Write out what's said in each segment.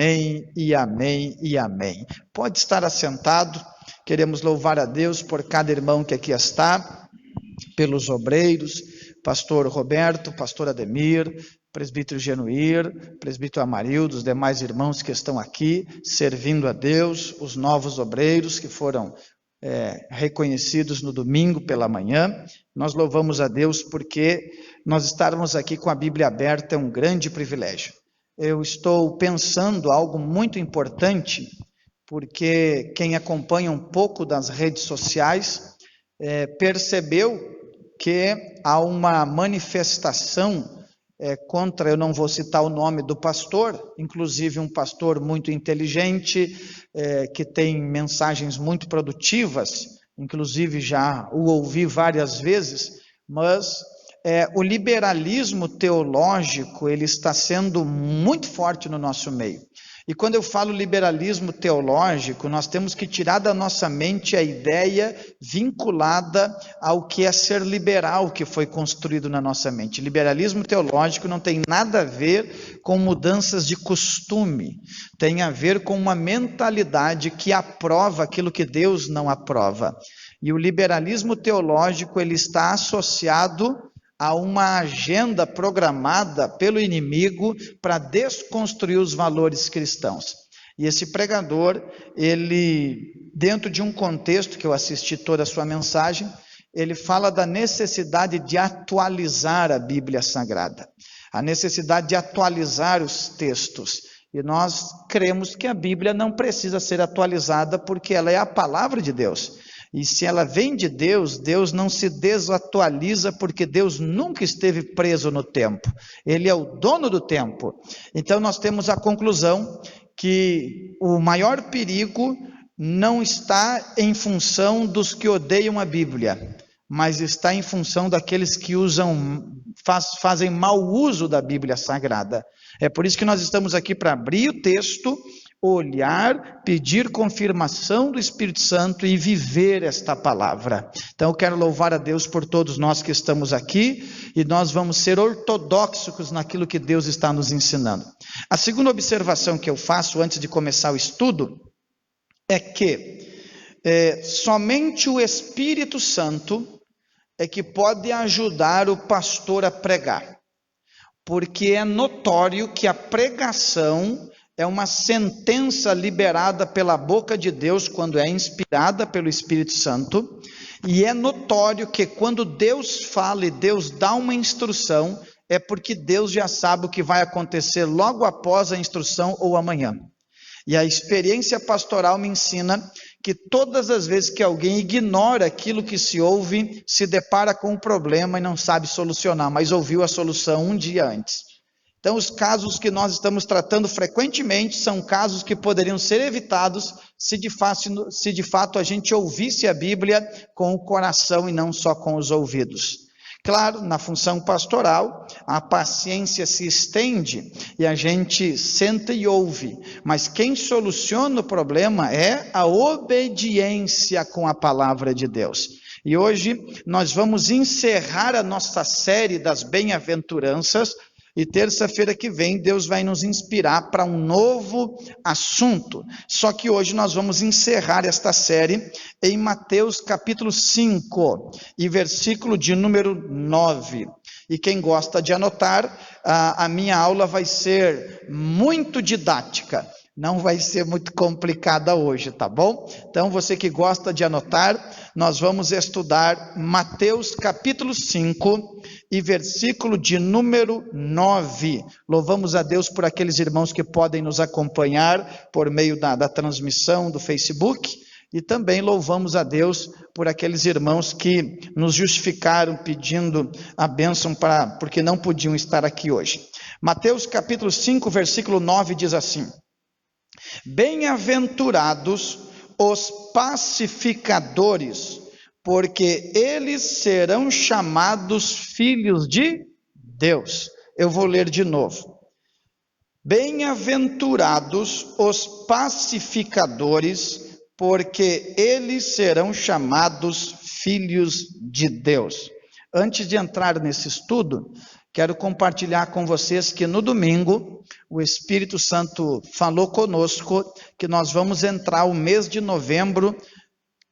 Amém e amém e amém. Pode estar assentado, queremos louvar a Deus por cada irmão que aqui está, pelos obreiros, pastor Roberto, pastor Ademir, presbítero Genuir, presbítero Amarildo, os demais irmãos que estão aqui servindo a Deus, os novos obreiros que foram reconhecidos no domingo pela manhã. Nós louvamos a Deus porque nós estarmos aqui com a Bíblia aberta é um grande privilégio. Eu estou pensando algo muito importante, porque quem acompanha um pouco das redes sociais percebeu que há uma manifestação contra, eu não vou citar o nome do pastor, inclusive um pastor muito inteligente, que tem mensagens muito produtivas, inclusive já o ouvi várias vezes, mas o liberalismo teológico, ele está sendo muito forte no nosso meio. E quando eu falo liberalismo teológico, nós temos que tirar da nossa mente a ideia vinculada ao que é ser liberal, que foi construído na nossa mente. Liberalismo teológico não tem nada a ver com mudanças de costume, tem a ver com uma mentalidade que aprova aquilo que Deus não aprova. E o liberalismo teológico, ele está associado a uma agenda programada pelo inimigo para desconstruir os valores cristãos. E esse pregador, ele, dentro de um contexto que eu assisti toda a sua mensagem, ele fala da necessidade de atualizar a Bíblia Sagrada, a necessidade de atualizar os textos. E nós cremos que a Bíblia não precisa ser atualizada porque ela é a palavra de Deus. E se ela vem de Deus, Deus não se desatualiza, porque Deus nunca esteve preso no tempo. Ele é o dono do tempo. Então nós temos a conclusão que o maior perigo não está em função dos que odeiam a Bíblia, mas está em função daqueles que fazem mau uso da Bíblia Sagrada. É por isso que nós estamos aqui para abrir o texto, olhar, pedir confirmação do Espírito Santo e viver esta palavra. Então eu quero louvar a Deus por todos nós que estamos aqui, e nós vamos ser ortodoxos naquilo que Deus está nos ensinando. A segunda observação que eu faço antes de começar o estudo é que somente o Espírito Santo é que pode ajudar o pastor a pregar, porque é notório que a pregação é uma sentença liberada pela boca de Deus quando é inspirada pelo Espírito Santo, e é notório que quando Deus fala e Deus dá uma instrução, é porque Deus já sabe o que vai acontecer logo após a instrução ou amanhã. E a experiência pastoral me ensina que todas as vezes que alguém ignora aquilo que se ouve, se depara com um problema e não sabe solucionar, mas ouviu a solução um dia antes. Então, os casos que nós estamos tratando frequentemente são casos que poderiam ser evitados se de fato a gente ouvisse a Bíblia com o coração e não só com os ouvidos. Claro, na função pastoral, a paciência se estende e a gente senta e ouve, mas quem soluciona o problema é a obediência com a palavra de Deus. E hoje nós vamos encerrar a nossa série das bem-aventuranças, e terça-feira que vem Deus vai nos inspirar para um novo assunto. Só que hoje nós vamos encerrar esta série em Mateus capítulo 5 e versículo de número 9. E quem gosta de anotar, a minha aula vai ser muito didática. Não vai ser muito complicada hoje, tá bom? Então, você que gosta de anotar, nós vamos estudar Mateus capítulo 5 e versículo de número 9. Louvamos a Deus por aqueles irmãos que podem nos acompanhar por meio da transmissão do Facebook, e também louvamos a Deus por aqueles irmãos que nos justificaram pedindo a bênção porque não podiam estar aqui hoje. Mateus capítulo 5, versículo 9 diz assim: Bem-aventurados os pacificadores, porque eles serão chamados filhos de Deus. Eu vou ler de novo. Bem-aventurados os pacificadores, porque eles serão chamados filhos de Deus. Antes de entrar nesse estudo, Quero compartilhar com vocês que no domingo o Espírito Santo falou conosco que nós vamos entrar o mês de novembro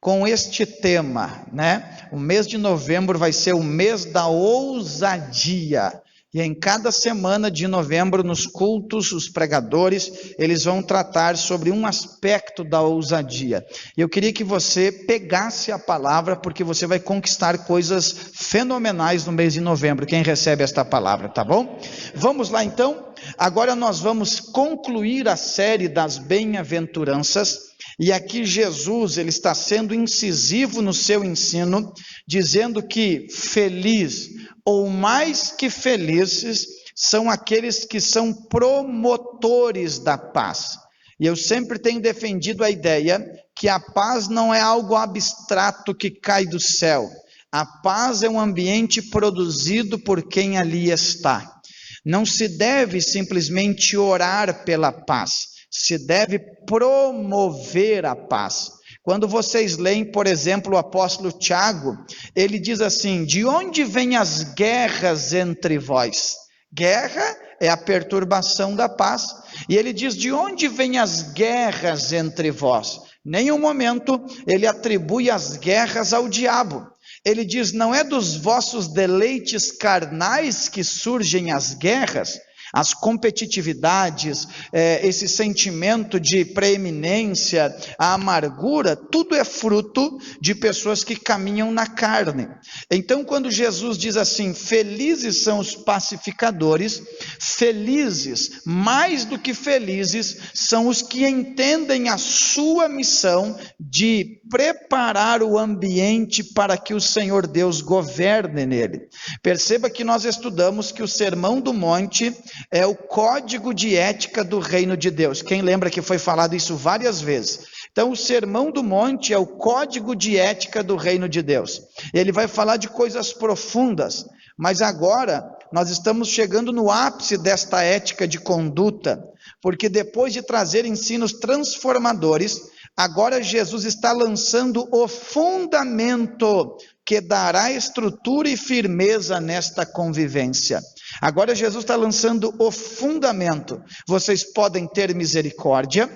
com este tema, né? O mês de novembro vai ser o mês da ousadia. E em cada semana de novembro, nos cultos, os pregadores, eles vão tratar sobre um aspecto da ousadia. E eu queria que você pegasse a palavra, porque você vai conquistar coisas fenomenais no mês de novembro. Quem recebe esta palavra, tá bom? Vamos lá então. Agora nós vamos concluir a série das bem-aventuranças. E aqui Jesus, ele está sendo incisivo no seu ensino, dizendo que feliz, ou mais que felizes, são aqueles que são promotores da paz. E eu sempre tenho defendido a ideia que a paz não é algo abstrato que cai do céu. A paz é um ambiente produzido por quem ali está. Não se deve simplesmente orar pela paz, se deve promover a paz. Quando vocês leem, por exemplo, o apóstolo Tiago, ele diz assim: de onde vêm as guerras entre vós? Guerra é a perturbação da paz. E ele diz: de onde vêm as guerras entre vós? Nenhum momento ele atribui as guerras ao diabo. Ele diz: não é dos vossos deleites carnais que surgem as guerras, as competitividades, esse sentimento de preeminência, a amargura, tudo é fruto de pessoas que caminham na carne. Então, quando Jesus diz assim: felizes são os pacificadores, felizes, mais do que felizes, são os que entendem a sua missão de preparar o ambiente para que o Senhor Deus governe nele. Perceba que nós estudamos que o Sermão do Monte é o código de ética do reino de Deus. Quem lembra que foi falado isso várias vezes? Então, o Sermão do Monte é o código de ética do reino de Deus. Ele vai falar de coisas profundas, mas agora nós estamos chegando no ápice desta ética de conduta, porque depois de trazer ensinos transformadores, agora Jesus está lançando o fundamento que dará estrutura e firmeza nesta convivência. Agora Jesus está lançando o fundamento. Vocês podem ter misericórdia,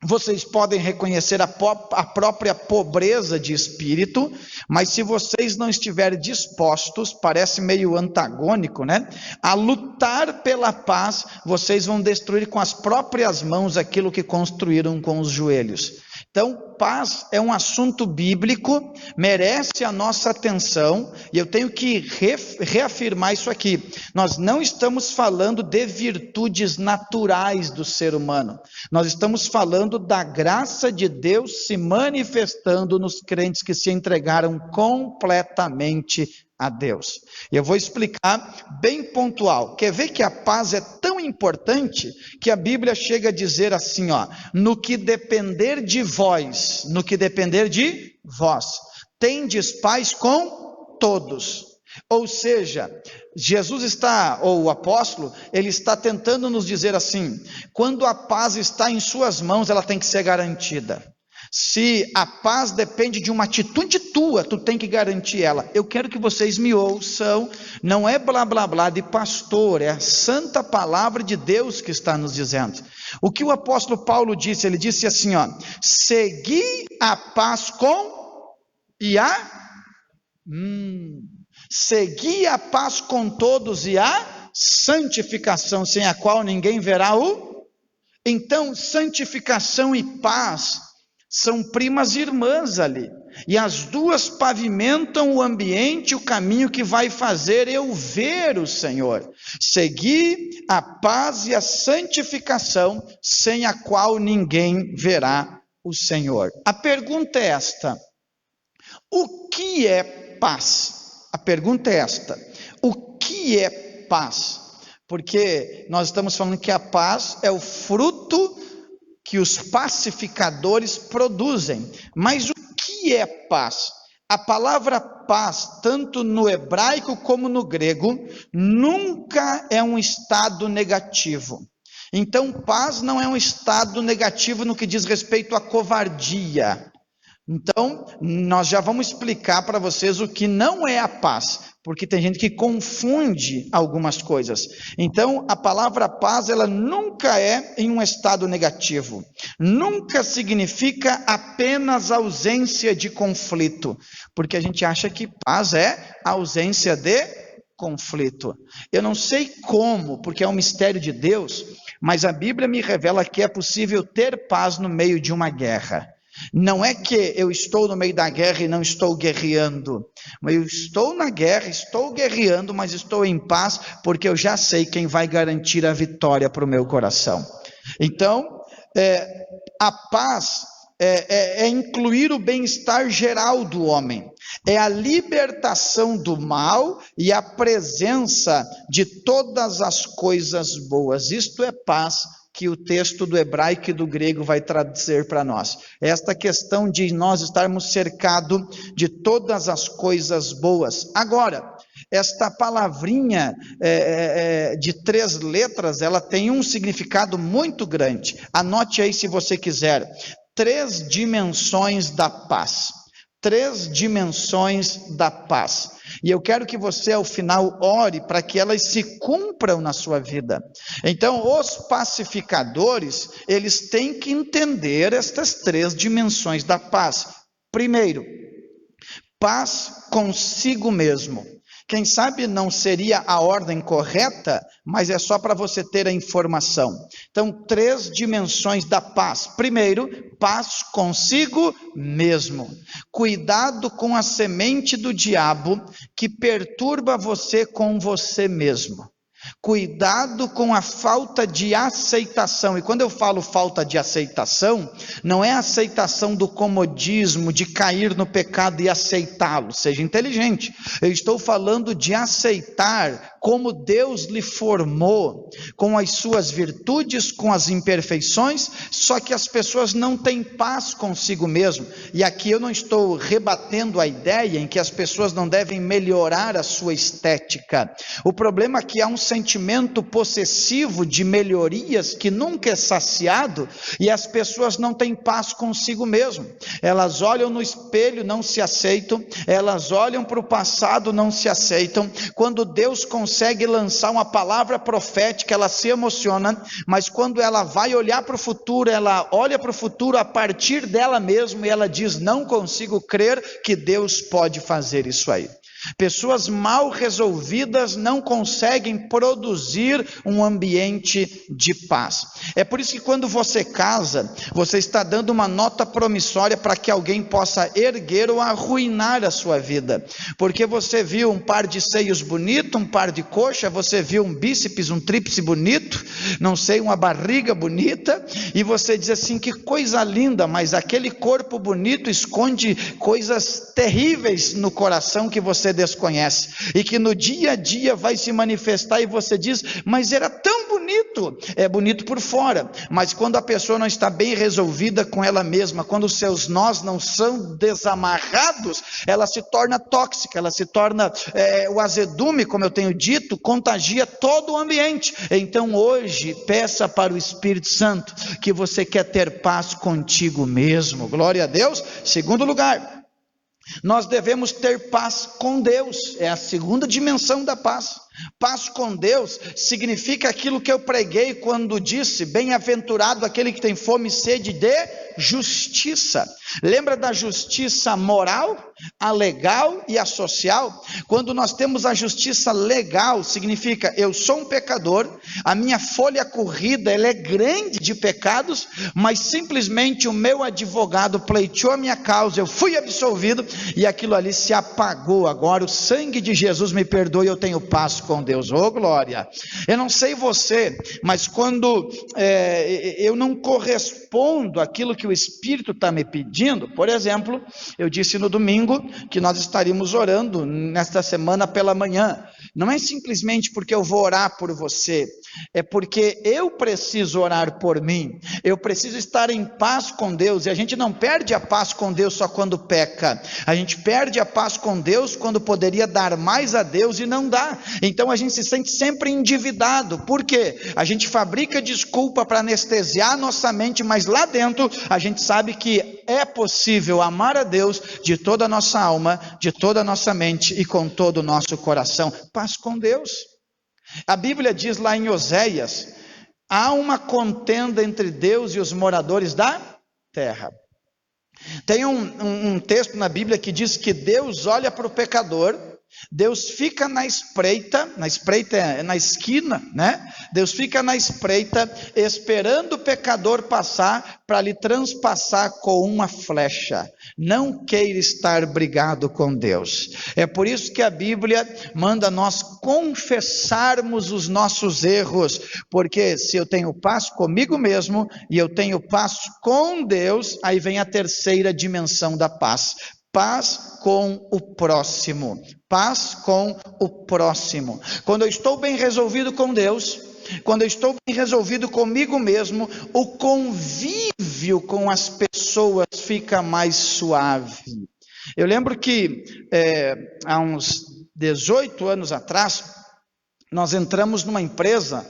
vocês podem reconhecer a própria pobreza de espírito, mas se vocês não estiverem dispostos, parece meio antagônico, né? A lutar pela paz, vocês vão destruir com as próprias mãos aquilo que construíram com os joelhos. Então, paz é um assunto bíblico, merece a nossa atenção, e eu tenho que reafirmar isso aqui. Nós não estamos falando de virtudes naturais do ser humano, nós estamos falando da graça de Deus se manifestando nos crentes que se entregaram completamente a Deus. Eu vou explicar bem pontual. Quer ver que a paz é tão importante que a Bíblia chega a dizer assim, ó: no que depender de vós, no que depender de vós, tendes paz com todos. Ou seja, Jesus está, ou o apóstolo, ele está tentando nos dizer assim: quando a paz está em suas mãos, ela tem que ser garantida. Se a paz depende de uma atitude tua, tu tem que garantir ela. Eu quero que vocês me ouçam, não é blá blá blá de pastor, é a santa palavra de Deus que está nos dizendo. O que o apóstolo Paulo disse, ele disse assim, ó: segui a paz com segui a paz com todos e a santificação, sem a qual ninguém verá o... Então, santificação e paz são primas irmãs ali, e as duas pavimentam o ambiente, o caminho que vai fazer eu ver o Senhor. Seguir a paz e a santificação, sem a qual ninguém verá o Senhor. A pergunta é esta: o que é paz? A pergunta é esta: o que é paz? Porque nós estamos falando que a paz é o fruto que os pacificadores produzem. Mas o que é paz? A palavra paz, tanto no hebraico como no grego, nunca é um estado negativo. Então, paz não é um estado negativo no que diz respeito à covardia. Então, nós já vamos explicar para vocês o que não é a paz, porque tem gente que confunde algumas coisas. Então, a palavra paz, ela nunca é em um estado negativo, nunca significa apenas ausência de conflito, porque a gente acha que paz é ausência de conflito. Eu não sei como, porque é um mistério de Deus, mas a Bíblia me revela que é possível ter paz no meio de uma guerra. Não é que eu estou no meio da guerra e não estou guerreando, mas eu estou na guerra, estou guerreando, mas estou em paz, porque eu já sei quem vai garantir a vitória para o meu coração. Então, a paz é incluir o bem-estar geral do homem, é a libertação do mal e a presença de todas as coisas boas. Isto é paz que o texto do hebraico e do grego vai trazer para nós. Esta questão de nós estarmos cercados de todas as coisas boas. Agora, esta palavrinha de 3 letras, ela tem um significado muito grande. Anote aí se você quiser. 3 dimensões da paz. 3 dimensões da paz. E eu quero que você, ao final, ore para que elas se cumpram na sua vida. Então, os pacificadores, eles têm que entender estas 3 dimensões da paz. Primeiro, paz consigo mesmo. Quem sabe não seria a ordem correta, mas é só para você ter a informação. Então, 3 dimensões da paz. Primeiro, paz consigo mesmo. Cuidado com a semente do diabo que perturba você com você mesmo. Cuidado com a falta de aceitação. E quando eu falo falta de aceitação, não é aceitação do comodismo, de cair no pecado e aceitá-lo. Seja inteligente. Eu estou falando de aceitar como Deus lhe formou, com as suas virtudes, com as imperfeições, só que as pessoas não têm paz consigo mesmo. E aqui eu não estou rebatendo a ideia em que as pessoas não devem melhorar a sua estética. O problema é que há um sentimento possessivo de melhorias que nunca é saciado, e as pessoas não têm paz consigo mesmo. Elas olham no espelho, não se aceitam, elas olham para o passado, não se aceitam. Quando Deus consegue lançar uma palavra profética, ela se emociona, mas quando ela vai olhar para o futuro, ela olha para o futuro a partir dela mesma e ela diz: não consigo crer que Deus pode fazer isso aí. Pessoas mal resolvidas não conseguem produzir um ambiente de paz. É por isso que quando você casa, você está dando uma nota promissória para que alguém possa erguer ou arruinar a sua vida. Porque você viu um par de seios bonito, um par de coxa, você viu um bíceps, um tríceps bonito, não sei, uma barriga bonita, e você diz assim: que coisa linda, mas aquele corpo bonito esconde coisas terríveis no coração que você desconhece, e que no dia a dia vai se manifestar, e você diz: mas era tão bonito. É bonito por fora, mas quando a pessoa não está bem resolvida com ela mesma, quando os seus nós não são desamarrados, ela se torna tóxica, ela se torna o azedume, como eu tenho dito, contagia todo o ambiente. Então hoje, peça para o Espírito Santo que você quer ter paz contigo mesmo. Glória a Deus. Segundo lugar, nós devemos ter paz com Deus. É a segunda dimensão da paz. Paz com Deus significa aquilo que eu preguei quando disse: bem-aventurado aquele que tem fome e sede de justiça. Lembra da justiça moral, a legal e a social? Quando nós temos a justiça legal, significa: eu sou um pecador, a minha folha corrida ela é grande de pecados, mas simplesmente o meu advogado pleiteou a minha causa, eu fui absolvido e aquilo ali se apagou. Agora o sangue de Jesus me perdoa e eu tenho paz com Deus. Oh glória! Eu não sei você, mas quando eu não correspondo àquilo que o Espírito está me pedindo, por exemplo, eu disse no domingo que nós estaríamos orando nesta semana pela manhã. Não é simplesmente porque eu vou orar por você, é porque eu preciso orar por mim, eu preciso estar em paz com Deus. E a gente não perde a paz com Deus só quando peca, a gente perde a paz com Deus quando poderia dar mais a Deus e não dá. Então a gente se sente sempre endividado. Por quê? A gente fabrica desculpa para anestesiar nossa mente, mas mas lá dentro a gente sabe que é possível amar a Deus de toda a nossa alma, de toda a nossa mente e com todo o nosso coração. Paz com Deus. A Bíblia diz lá em Oséias: há uma contenda entre Deus e os moradores da terra. Tem um texto na Bíblia que diz que Deus olha para o pecador, Deus fica na espreita é na esquina, né? Deus fica na espreita, esperando o pecador passar, para lhe transpassar com uma flecha. Não queira estar brigado com Deus. É por isso que a Bíblia manda nós confessarmos os nossos erros, porque se eu tenho paz comigo mesmo, e eu tenho paz com Deus, aí vem a terceira dimensão da paz. Paz com o próximo. Paz com o próximo. Quando eu estou bem resolvido com Deus, quando eu estou bem resolvido comigo mesmo, o convívio com as pessoas fica mais suave. Eu lembro que há uns 18 anos atrás, nós entramos numa empresa,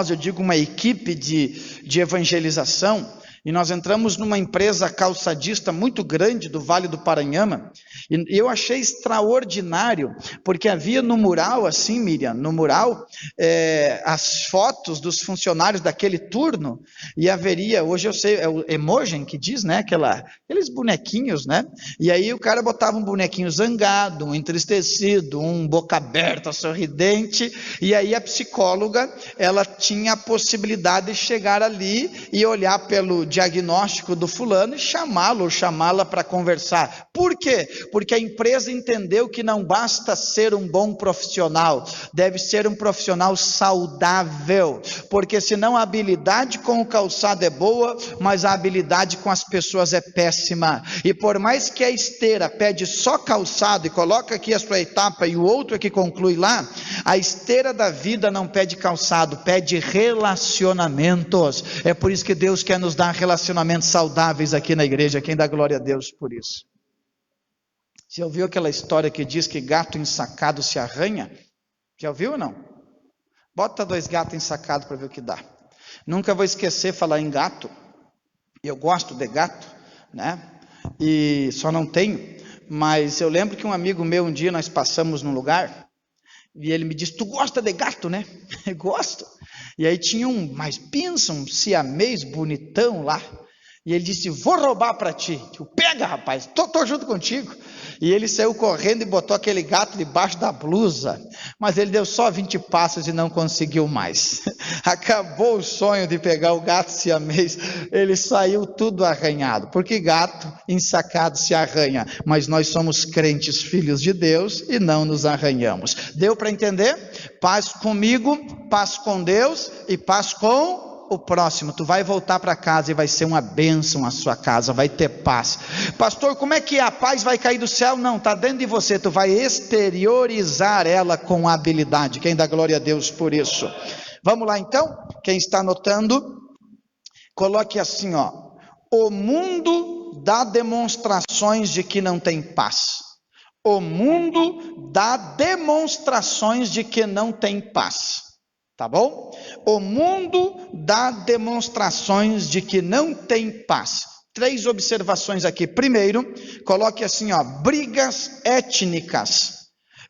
eu digo uma equipe de evangelização, e nós entramos numa empresa calçadista muito grande do Vale do Paranhama, e eu achei extraordinário, porque havia no mural, assim, Miriam, no mural, as fotos dos funcionários daquele turno, e haveria, hoje eu sei, é o emoji que diz, né, aqueles bonequinhos, né, e aí o cara botava um bonequinho zangado, um entristecido, um boca aberta, sorridente, e aí a psicóloga, ela tinha a possibilidade de chegar ali e olhar pelo diagnóstico do fulano e chamá-lo ou chamá-la para conversar. Por quê? Porque a empresa entendeu que não basta ser um bom profissional, deve ser um profissional saudável, porque senão a habilidade com o calçado é boa, mas a habilidade com as pessoas é péssima, e por mais que a esteira pede só calçado e coloca aqui a sua etapa e o outro é que conclui lá, a esteira da vida não pede calçado, pede relacionamentos. É por isso que Deus quer nos dar relacionamentos saudáveis aqui na igreja. Quem dá glória a Deus por isso? Você ouviu aquela história que diz que gato ensacado se arranha? Já ouviu ou não? Bota 2 gatos ensacados para ver o que dá. Nunca vou esquecer falar em gato. Eu gosto de gato, né? E só não tenho. Mas eu lembro que um amigo meu, um dia nós passamos num lugar e ele me disse: tu gosta de gato, né? Eu gosto. E aí tinha mas pensa, um siamês bonitão lá. E ele disse: vou roubar para ti. Eu: pega, rapaz, tô junto contigo. E ele saiu correndo e botou aquele gato debaixo da blusa. Mas ele deu só 20 passos e não conseguiu mais. Acabou o sonho de pegar o gato siamês. Ele saiu tudo arranhado. Porque gato ensacado se arranha. Mas nós somos crentes, filhos de Deus, e não nos arranhamos. Deu para entender? Paz comigo, paz com Deus e paz com o próximo. Tu vai voltar para casa e vai ser uma bênção a sua casa, vai ter paz. Pastor, como é que a paz vai cair do céu? Não, está dentro de você, tu vai exteriorizar ela com habilidade. Quem dá glória a Deus por isso? Vamos lá então? Quem está anotando, coloque assim, ó: o mundo dá demonstrações de que não tem paz. O mundo dá demonstrações de que não tem paz. Tá bom? O mundo dá demonstrações de que não tem paz. 3 observações aqui. Primeiro, coloque assim, ó: brigas étnicas.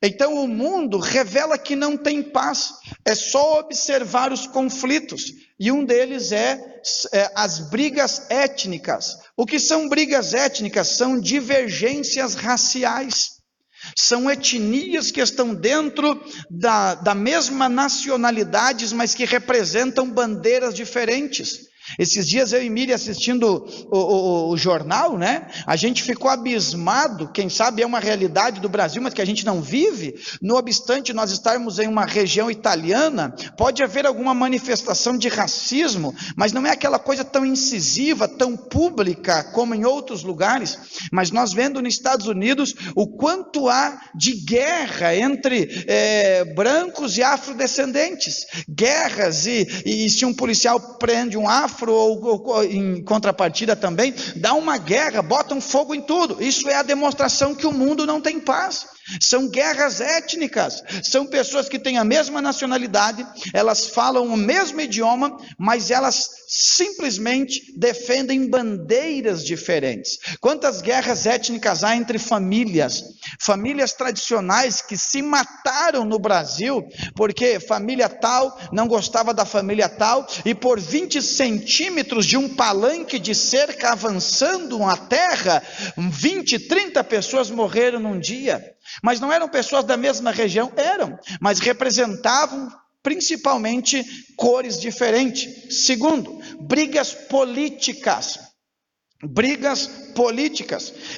Então o mundo revela que não tem paz. É só observar os conflitos. E um deles é as brigas étnicas. O que são brigas étnicas? São divergências raciais. São etnias que estão dentro da mesma nacionalidade, mas que representam bandeiras diferentes. Esses dias eu e Miriam assistindo o jornal, né? A gente ficou abismado, quem sabe é uma realidade do Brasil, mas que a gente não vive. Não obstante nós estarmos em uma região italiana, pode haver alguma manifestação de racismo, mas não é aquela coisa tão incisiva, tão pública como em outros lugares. Mas nós vendo nos Estados Unidos o quanto há de guerra entre brancos e afrodescendentes. Guerras e se um policial prende um afro, ou em contrapartida também, dá uma guerra, botam fogo em tudo. Isso é a demonstração que o mundo não tem paz. São guerras étnicas, são pessoas que têm a mesma nacionalidade, elas falam o mesmo idioma, mas elas simplesmente defendem bandeiras diferentes. Quantas guerras étnicas há entre famílias tradicionais que se mataram no Brasil, porque família tal não gostava da família tal, e por 20 centímetros de um palanque de cerca avançando a terra, 20, 30 pessoas morreram num dia. Mas não eram pessoas da mesma região, mas representavam principalmente cores diferentes. Segundo, brigas políticas.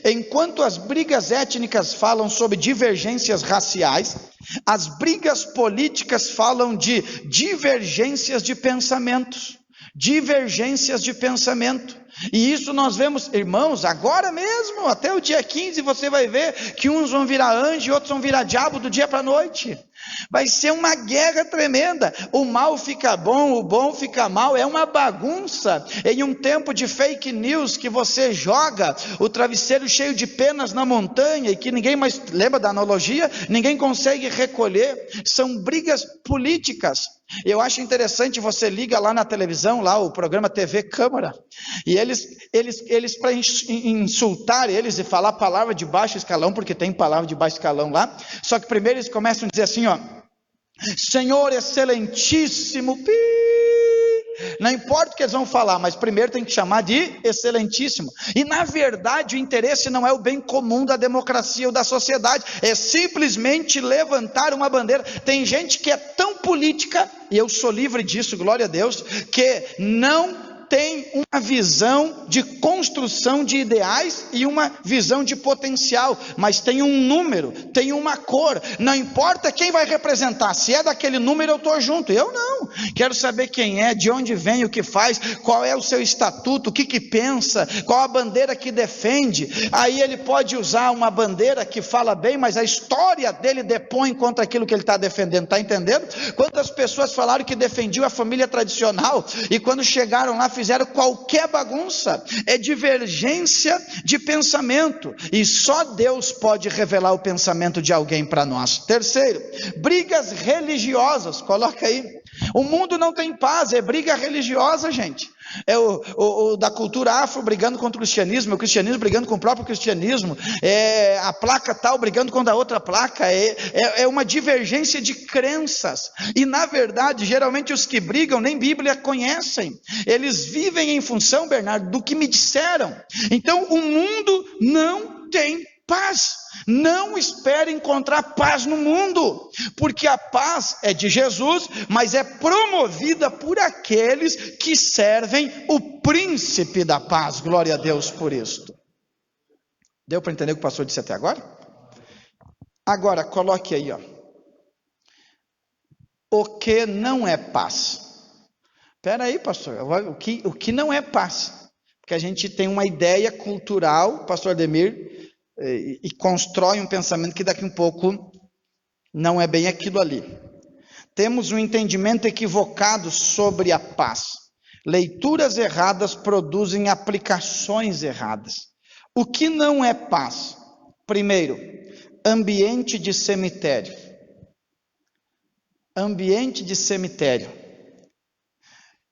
Enquanto as brigas étnicas falam sobre divergências raciais, as brigas políticas falam de divergências de pensamentos. E isso nós vemos, irmãos, agora mesmo, até o dia 15, você vai ver que uns vão virar anjo e outros vão virar diabo do dia para a noite. Vai ser uma guerra tremenda. O mal fica bom, o bom fica mal, é uma bagunça. Em um tempo de fake news que você joga o travesseiro cheio de penas na montanha e que ninguém mais, lembra da analogia? Ninguém consegue recolher. São brigas políticas. Eu acho interessante, você liga lá na televisão, lá o programa TV Câmara, e eles para insultar eles e falar palavra de baixo escalão, porque tem palavra de baixo escalão lá, só que primeiro eles começam a dizer assim, ó, Senhor excelentíssimo, não importa o que eles vão falar, mas primeiro tem que chamar de excelentíssimo. E na verdade o interesse não é o bem comum da democracia ou da sociedade, é simplesmente levantar uma bandeira. Tem gente que é tão política, e eu sou livre disso, glória a Deus, que não tem uma visão de construção de ideais e uma visão de potencial, mas tem um número, tem uma cor, não importa quem vai representar, se é daquele número eu estou junto, eu não, quero saber quem é, de onde vem, o que faz, qual é o seu estatuto, o que pensa, qual a bandeira que defende. Aí ele pode usar uma bandeira que fala bem, mas a história dele depõe contra aquilo que ele está defendendo, está entendendo? Quantas pessoas falaram que defendiam a família tradicional, e quando chegaram lá fizeram qualquer bagunça. É divergência de pensamento, e só Deus pode revelar o pensamento de alguém para nós. Terceiro, brigas religiosas, coloca aí. O mundo não tem paz, é briga religiosa, gente. É o da cultura afro brigando contra o cristianismo brigando com o próprio cristianismo, é a placa tal brigando contra a outra placa, é uma divergência de crenças, e na verdade, geralmente os que brigam nem Bíblia conhecem, eles vivem em função, Bernardo, do que me disseram. Então o mundo não tem paz. Não espere encontrar paz no mundo, porque a paz é de Jesus, mas é promovida por aqueles que servem o príncipe da paz. Glória a Deus por isto. Deu para entender o que o pastor disse até agora? Agora coloque aí, ó. O que não é paz? Espera aí, pastor, o que não é paz? Porque a gente tem uma ideia cultural, pastor Ademir, e constrói um pensamento que daqui um pouco não é bem aquilo ali. Temos um entendimento equivocado sobre a paz. Leituras erradas produzem aplicações erradas. O que não é paz? Primeiro, ambiente de cemitério. Ambiente de cemitério.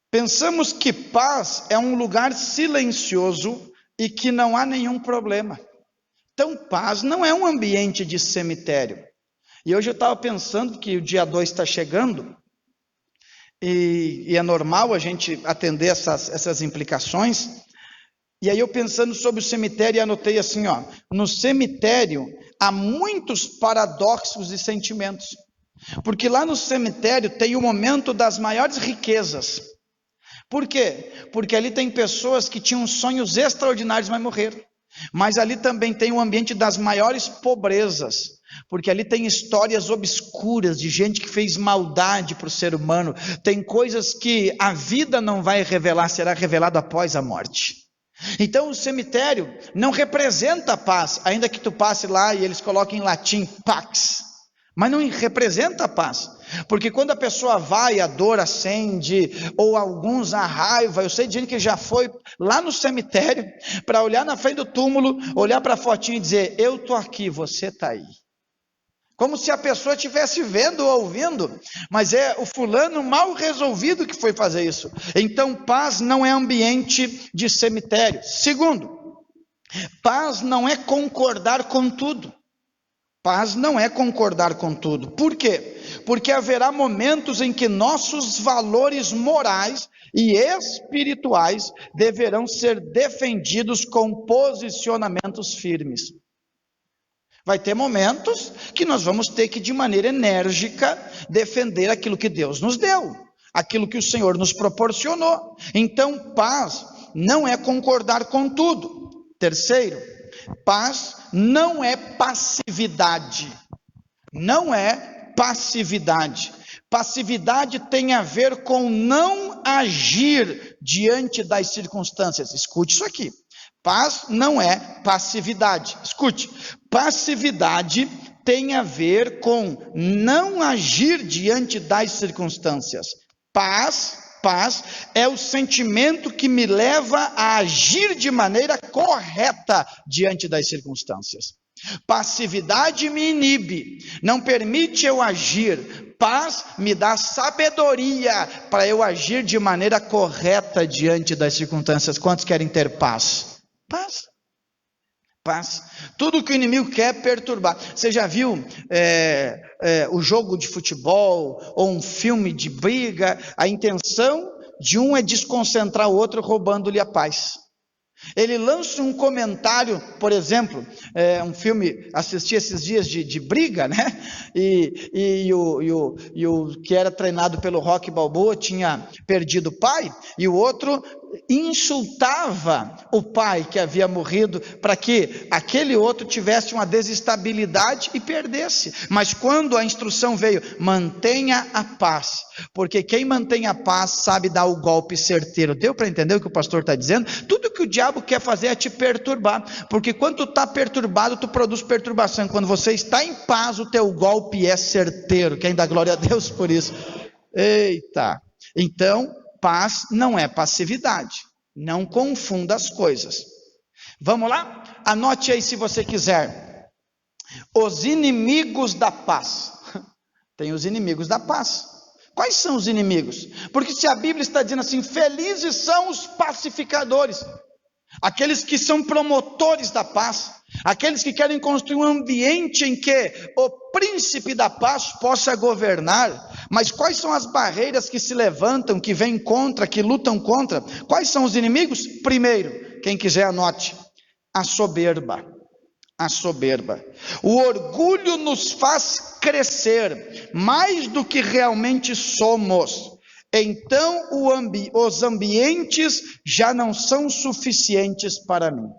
Pensamos que paz é um lugar silencioso e que não há nenhum problema. Então, paz não é um ambiente de cemitério. E hoje eu estava pensando que o dia 2 está chegando, e é normal a gente atender essas implicações. E aí eu pensando sobre o cemitério, anotei assim, ó, no cemitério há muitos paradoxos e sentimentos. Porque lá no cemitério tem o momento das maiores riquezas. Por quê? Porque ali tem pessoas que tinham sonhos extraordinários, mas morreram. Mas ali também tem o ambiente das maiores pobrezas, porque ali tem histórias obscuras de gente que fez maldade para o ser humano, tem coisas que a vida não vai revelar, será revelado após a morte. Então o cemitério não representa a paz, ainda que tu passe lá e eles coloquem em latim pax, mas não representa a paz. Porque quando a pessoa vai, a dor acende, ou alguns a raiva. Eu sei de gente que já foi lá no cemitério para olhar na frente do túmulo, olhar para a fotinha e dizer: eu estou aqui, você está aí. como se a pessoa estivesse vendo ou ouvindo, mas é o fulano mal resolvido que foi fazer isso. Então, paz não é ambiente de cemitério. Segundo, paz não é concordar com tudo. Paz não é concordar com tudo. Por quê? Porque haverá momentos em que nossos valores morais e espirituais deverão ser defendidos com posicionamentos firmes. Vai ter momentos que nós vamos ter que, de maneira enérgica, defender aquilo que Deus nos deu, aquilo que o Senhor nos proporcionou. Então, paz não é concordar com tudo. Terceiro, paz não é passividade. Não é passividade. Passividade tem a ver com não agir diante das circunstâncias. Escute isso aqui. Paz não é passividade. Escute. Passividade tem a ver com não agir diante das circunstâncias. Paz é o sentimento que me leva a agir de maneira correta diante das circunstâncias. Passividade me inibe, não permite eu agir. Paz me dá sabedoria para eu agir de maneira correta diante das circunstâncias. Quantos querem ter paz? Paz. Tudo que o inimigo quer é perturbar. Você já viu o jogo de futebol ou um filme de briga? A intenção de um é desconcentrar o outro, roubando-lhe a paz. Ele lança um comentário, por exemplo, um filme, assisti esses dias de briga, né? E o que era treinado pelo Rocky Balboa tinha perdido o pai, e o outro insultava o pai que havia morrido, para que aquele outro tivesse uma desestabilidade e perdesse. Mas quando a instrução veio, mantenha a paz, porque quem mantém a paz sabe dar o golpe certeiro. Deu para entender o que o pastor está dizendo? Tudo que o diabo quer fazer é te perturbar, porque quando tu está perturbado, tu produz perturbação. Quando você está em paz, o teu golpe é certeiro. Quem dá glória a Deus por isso? Eita! Então, paz não é passividade. Não confunda as coisas. Vamos lá? Anote aí se você quiser. Os inimigos da paz. Tem os inimigos da paz. Quais são os inimigos? Porque se a Bíblia está dizendo assim, felizes são os pacificadores, aqueles que são promotores da paz, aqueles que querem construir um ambiente em que o príncipe da paz possa governar. Mas quais são as barreiras que se levantam, que vêm contra, que lutam contra? Quais são os inimigos? Primeiro, quem quiser anote, a soberba. A soberba. O orgulho nos faz crescer mais do que realmente somos. Então os ambientes já não são suficientes para mim.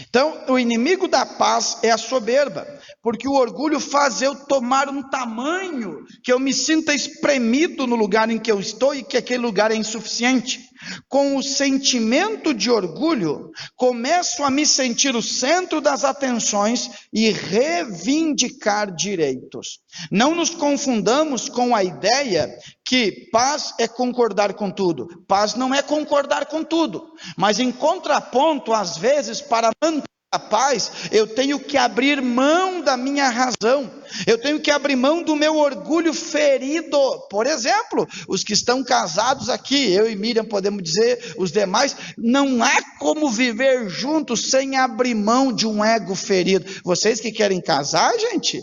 Então, o inimigo da paz é a soberba, porque o orgulho faz eu tomar um tamanho que eu me sinta espremido no lugar em que eu estou e que aquele lugar é insuficiente. Com o sentimento de orgulho, começo a me sentir o centro das atenções e reivindicar direitos. Não nos confundamos com a ideia que paz é concordar com tudo. Paz não é concordar com tudo, mas em contraponto, às vezes, para manter a paz, eu tenho que abrir mão da minha razão, eu tenho que abrir mão do meu orgulho ferido. Por exemplo, os que estão casados aqui, eu e Miriam podemos dizer, os demais, não há como viver juntos sem abrir mão de um ego ferido. Vocês que querem casar, gente,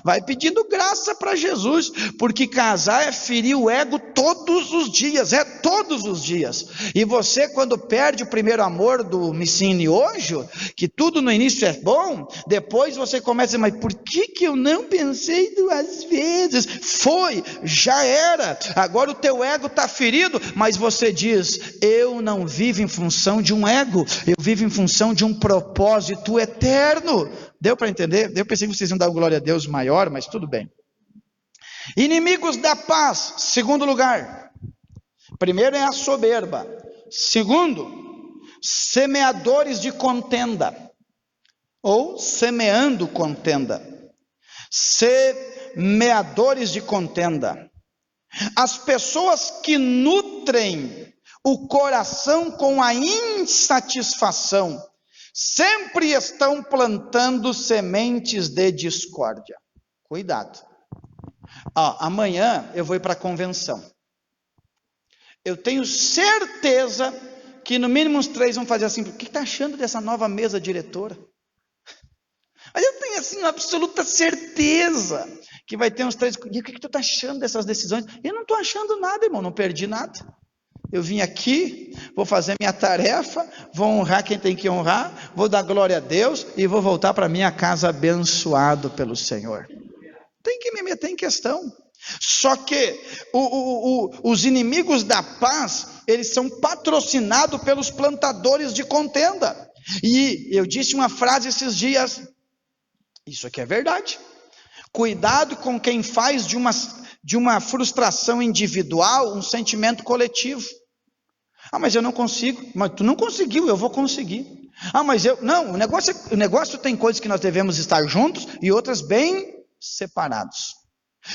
vai pedindo graça para Jesus, porque casar é ferir o ego todos os dias, todos os dias. E você, quando perde o primeiro amor do Missiniojo, que tudo no início é bom, depois você começa a dizer, mas por que eu não pensei duas vezes? Foi, já era, agora o teu ego está ferido, mas você diz, eu não vivo em função de um ego, eu vivo em função de um propósito eterno. Deu para entender? Eu pensei que vocês iam dar glória a Deus maior, mas tudo bem. Inimigos da paz, segundo lugar, primeiro é a soberba, segundo, semeadores de contenda, ou semeando contenda. Semeadores de contenda. As pessoas que nutrem o coração com a insatisfação sempre estão plantando sementes de discórdia. Cuidado. Amanhã eu vou ir para a convenção. Eu tenho certeza que no mínimo uns 3 vão fazer assim: o que está achando dessa nova mesa diretora? Mas eu tenho assim absoluta certeza que vai ter uns 3. E o que tu está achando dessas decisões? Eu não estou achando nada, irmão, não perdi nada. Eu vim aqui, vou fazer minha tarefa, vou honrar quem tem que honrar, vou dar glória a Deus e vou voltar para minha casa abençoado pelo Senhor. Tem que me meter em questão. Só que os inimigos da paz, eles são patrocinados pelos plantadores de contenda. E eu disse uma frase esses dias, isso aqui é verdade: cuidado com quem faz de uma frustração individual um sentimento coletivo. Mas eu não consigo. Mas tu não conseguiu, eu vou conseguir. Mas eu... Não, o negócio tem coisas que nós devemos estar juntos e outras bem separados.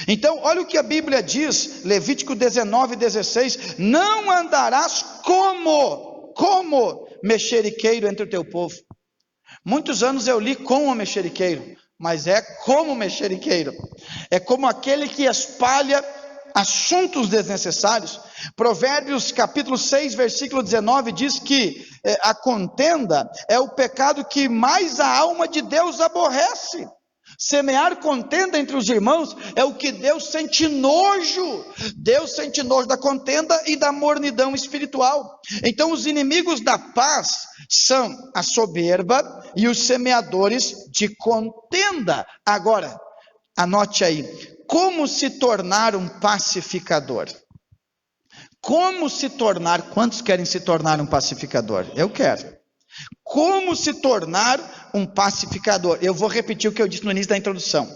Então, olha o que a Bíblia diz, Levítico 19:16: não andarás como mexeriqueiro entre o teu povo. Muitos anos eu li como mexeriqueiro, mas é como mexeriqueiro. É como aquele que espalha assuntos desnecessários. Provérbios capítulo 6, versículo 19 diz que a contenda é o pecado que mais a alma de Deus aborrece. Semear contenda entre os irmãos é o que Deus sente nojo. Deus sente nojo da contenda e da mornidão espiritual. Então os inimigos da paz são a soberba e os semeadores de contenda. Agora, anote aí: como se tornar um pacificador? Como se tornar? Quantos querem se tornar um pacificador? Eu quero. Como se tornar um pacificador? Eu vou repetir o que eu disse no início da introdução.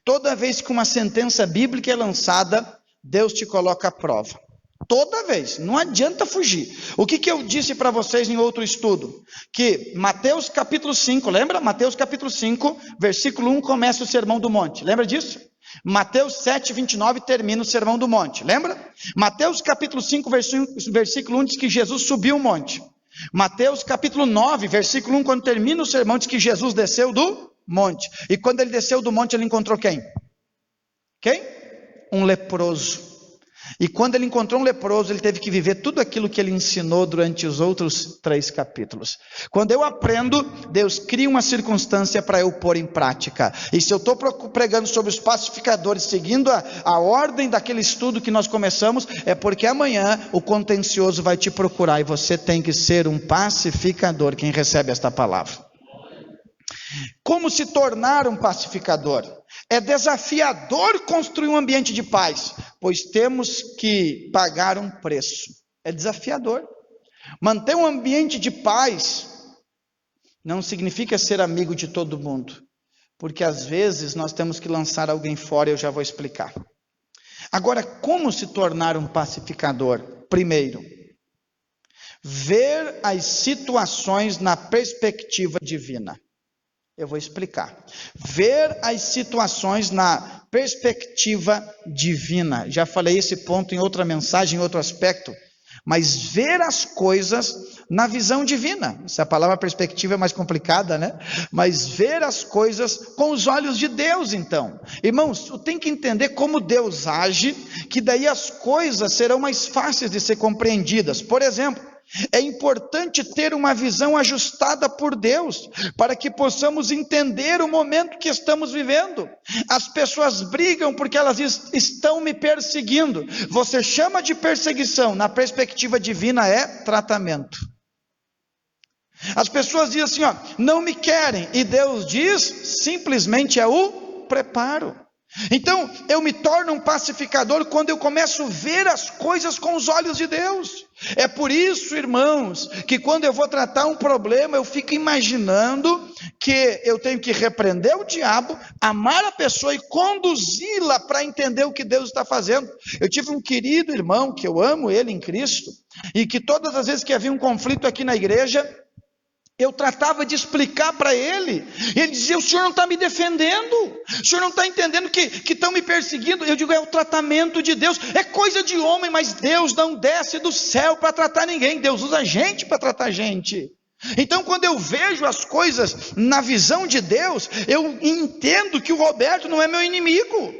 Toda vez que uma sentença bíblica é lançada, Deus te coloca à prova. Toda vez, não adianta fugir. O que eu disse para vocês em outro estudo? Que Mateus capítulo 5, lembra? Mateus capítulo 5, versículo 1 começa o Sermão do Monte. Lembra disso? Mateus 7:29 termina o Sermão do Monte. Lembra? Mateus capítulo 5, versículo 1 diz que Jesus subiu o monte. Mateus capítulo 9, versículo 1, quando termina o sermão, diz que Jesus desceu do monte. E quando ele desceu do monte, ele encontrou quem? Quem? Um leproso. E quando ele encontrou um leproso, ele teve que viver tudo aquilo que ele ensinou durante os outros 3 capítulos. Quando eu aprendo, Deus cria uma circunstância para eu pôr em prática. E se eu estou pregando sobre os pacificadores, seguindo a ordem daquele estudo que nós começamos, é porque amanhã o contencioso vai te procurar e você tem que ser um pacificador. Quem recebe esta palavra? Como se tornar um pacificador? É desafiador construir um ambiente de paz, pois temos que pagar um preço. É desafiador. Manter um ambiente de paz não significa ser amigo de todo mundo, porque às vezes nós temos que lançar alguém fora, eu já vou explicar. Agora, como se tornar um pacificador? Primeiro, ver as situações na perspectiva divina. Eu vou explicar. Ver as situações na perspectiva divina. Já falei esse ponto em outra mensagem, em outro aspecto. Mas ver as coisas na visão divina. Essa palavra perspectiva é mais complicada, né? Mas ver as coisas com os olhos de Deus, então. Irmãos, tu tem que entender como Deus age, que daí as coisas serão mais fáceis de ser compreendidas. Por exemplo, é importante ter uma visão ajustada por Deus, para que possamos entender o momento que estamos vivendo. As pessoas brigam porque elas estão me perseguindo. Você chama de perseguição, na perspectiva divina é tratamento. As pessoas dizem assim, não me querem, e Deus diz, simplesmente é o preparo. Então, eu me torno um pacificador quando eu começo a ver as coisas com os olhos de Deus. É por isso, irmãos, que quando eu vou tratar um problema, eu fico imaginando que eu tenho que repreender o diabo, amar a pessoa e conduzi-la para entender o que Deus está fazendo. Eu tive um querido irmão, que eu amo ele em Cristo, e que todas as vezes que havia um conflito aqui na igreja, eu tratava de explicar para ele, e ele dizia, o senhor não está me defendendo, o senhor não está entendendo que estão me perseguindo. Eu digo, é o tratamento de Deus, é coisa de homem, mas Deus não desce do céu para tratar ninguém, Deus usa gente para tratar gente. Então, quando eu vejo as coisas na visão de Deus, eu entendo que o Roberto não é meu inimigo.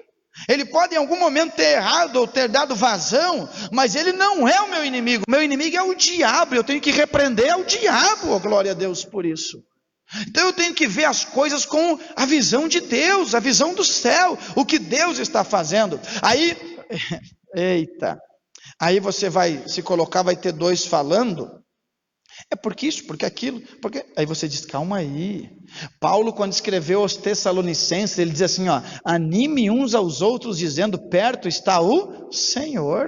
Ele pode em algum momento ter errado ou ter dado vazão, mas ele não é o meu inimigo. Meu inimigo é o diabo. Eu tenho que repreender o diabo, oh, glória a Deus por isso. Então eu tenho que ver as coisas com a visão de Deus, a visão do céu, o que Deus está fazendo. Aí, eita, aí você vai se colocar, vai ter dois falando. É porque isso, porque aquilo, porque... Aí você diz, calma aí. Paulo, quando escreveu aos Tessalonicenses, ele diz assim, ó, anime uns aos outros, dizendo, perto está o Senhor.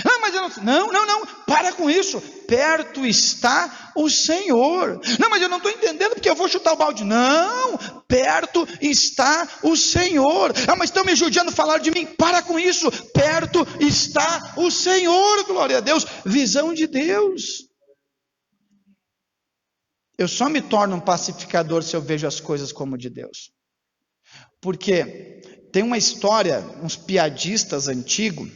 Não, mas eu não, para com isso, perto está o Senhor. Não, mas eu não estou entendendo, porque eu vou chutar o balde. Não, perto está o Senhor. Ah, mas estão me judiando, falar de mim. Para com isso, perto está o Senhor, glória a Deus. Visão de Deus. Eu só me torno um pacificador se eu vejo as coisas como de Deus. Porque tem uma história, uns piadistas antigos,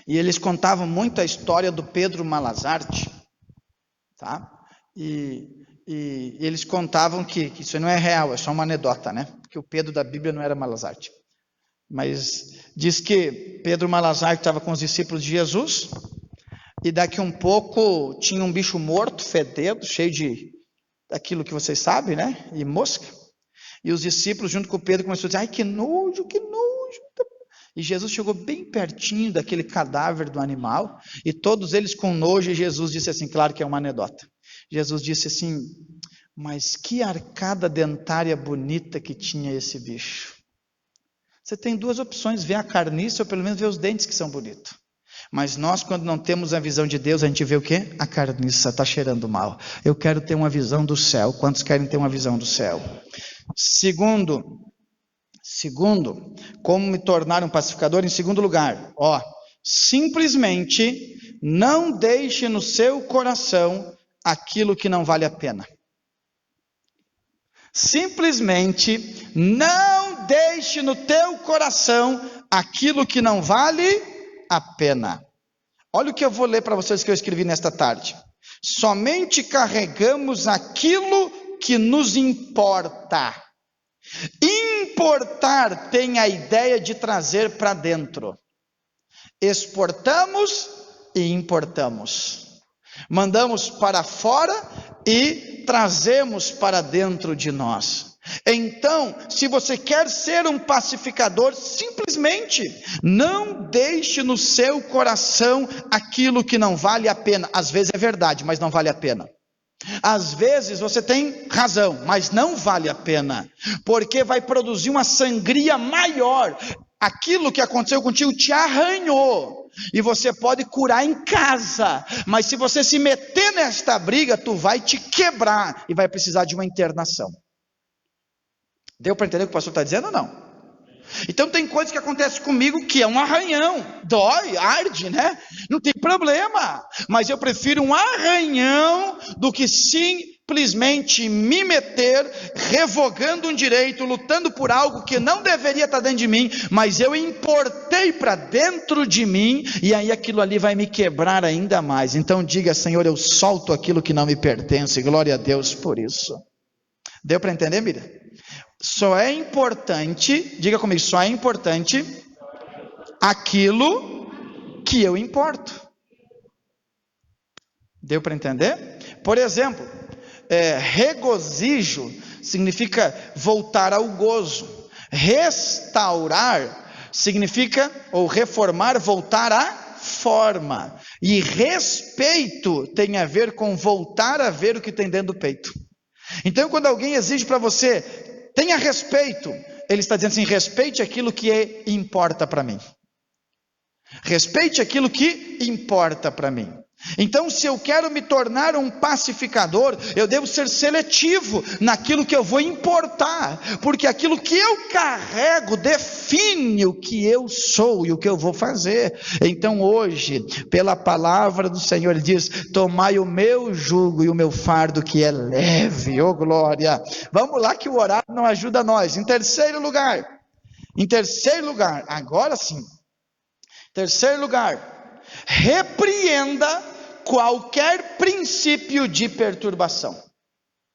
e eles contavam muito a história do Pedro Malazarte, tá? E eles contavam que isso não é real, é só uma anedota, né? Que o Pedro da Bíblia não era Malazarte. Mas diz que Pedro Malazarte estava com os discípulos de Jesus, e daqui um pouco tinha um bicho morto, fedendo, cheio daquilo que vocês sabem, né? E mosca. E os discípulos junto com Pedro começaram a dizer, ai que nojo, que nojo. E Jesus chegou bem pertinho daquele cadáver do animal, e todos eles com nojo, e Jesus disse assim, claro que é uma anedota. Jesus disse assim, mas que arcada dentária bonita que tinha esse bicho. Você tem duas opções, ver a carniça ou pelo menos ver os dentes que são bonitos. Mas nós, quando não temos a visão de Deus, a gente vê o quê? A carniça está cheirando mal. Eu quero ter uma visão do céu. Quantos querem ter uma visão do céu? Segundo, como me tornar um pacificador? Em segundo lugar, simplesmente não deixe no seu coração aquilo que não vale a pena. Simplesmente não deixe no teu coração aquilo que não vale a pena. Olha o que eu vou ler para vocês que eu escrevi nesta tarde. Somente carregamos aquilo que nos importa. Importar tem a ideia de trazer para dentro. Exportamos e importamos. Mandamos para fora e trazemos para dentro de nós. Então, se você quer ser um pacificador, simplesmente não deixe no seu coração aquilo que não vale a pena. Às vezes é verdade, mas não vale a pena. Às vezes você tem razão, mas não vale a pena, porque vai produzir uma sangria maior. Aquilo que aconteceu contigo te arranhou, e você pode curar em casa, mas se você se meter nesta briga, tu vai te quebrar, e vai precisar de uma internação. Deu para entender o que o pastor está dizendo ou não? Então tem coisas que acontecem comigo que é um arranhão, dói, arde, né? Não tem problema, mas eu prefiro um arranhão do que simplesmente me meter, revogando um direito, lutando por algo que não deveria estar dentro de mim, mas eu importei para dentro de mim, e aí aquilo ali vai me quebrar ainda mais. Então diga, Senhor, eu solto aquilo que não me pertence, glória a Deus por isso. Deu para entender, Miriam? Só é importante, diga comigo, só é importante aquilo que eu importo. Deu para entender? Por exemplo, regozijo significa voltar ao gozo. Restaurar significa, ou reformar, voltar à forma. E respeito tem a ver com voltar a ver o que tem dentro do peito. Então, quando alguém exige para você, tenha respeito, ele está dizendo assim, respeite aquilo que importa para mim. Respeite aquilo que importa para mim. Então, se eu quero me tornar um pacificador, eu devo ser seletivo naquilo que eu vou importar, porque aquilo que eu carrego define o que eu sou e o que eu vou fazer. Então hoje, pela palavra do Senhor, ele diz, tomai o meu jugo e o meu fardo que é leve, oh glória. Vamos lá que o horário não ajuda nós. Em terceiro lugar, agora sim, terceiro lugar, repreenda qualquer princípio de perturbação.